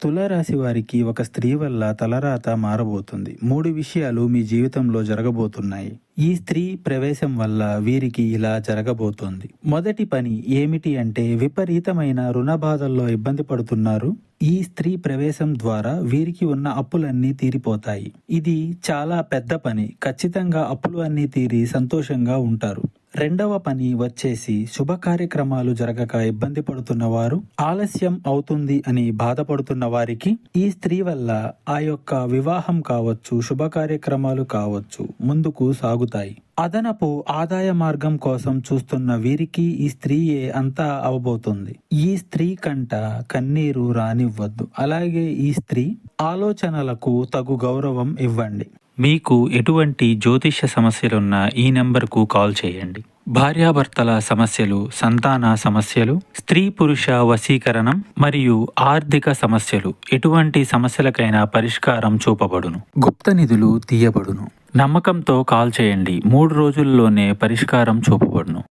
తులారాశి వారికి ఒక స్త్రీ వల్ల తలరాత మారబోతుంది. 3 విషయాలు మీ జీవితంలో జరగబోతున్నాయి. ఈ స్త్రీ ప్రవేశం వల్ల వీరికి ఇలా జరగబోతోంది. మొదటి పని ఏమిటి అంటే విపరీతమైన రుణ బాధల్లో ఇబ్బంది పడుతున్నారు. ఈ స్త్రీ ప్రవేశం ద్వారా వీరికి ఉన్న అప్పులన్నీ తీరిపోతాయి. ఇది చాలా పెద్ద పని. ఖచ్చితంగా అప్పులు అన్నీ తీరి సంతోషంగా ఉంటారు. రెండవ పని వచ్చేసి శుభ కార్యక్రమాలు జరగక ఇబ్బంది పడుతున్న వారు, ఆలస్యం అవుతుంది అని బాధపడుతున్న వారికి ఈ స్త్రీ వల్ల ఆ యొక్క వివాహం కావచ్చు, శుభ కార్యక్రమాలు కావచ్చు ముందుకు సాగుతాయి. అదనపు ఆదాయ మార్గం కోసం చూస్తున్న వీరికి ఈ స్త్రీయే అంతా అవబోతుంది. ఈ స్త్రీ కంట కన్నీరు రానివ్వద్దు. అలాగే ఈ స్త్రీ ఆలోచనలకు తగు గౌరవం ఇవ్వండి. మీకు ఎటువంటి జ్యోతిష్య సమస్యలున్నా ఈ నెంబర్కు కాల్ చేయండి. భార్యాభర్తల సమస్యలు, సంతాన సమస్యలు, స్త్రీ పురుష వశీకరణం మరియు ఆర్థిక సమస్యలు, ఎటువంటి సమస్యలకైనా పరిష్కారం చూపబడును. గుప్త నిధులు తీయబడును. నమ్మకంతో కాల్ చేయండి. 3 రోజుల్లోనే పరిష్కారం చూపబడును.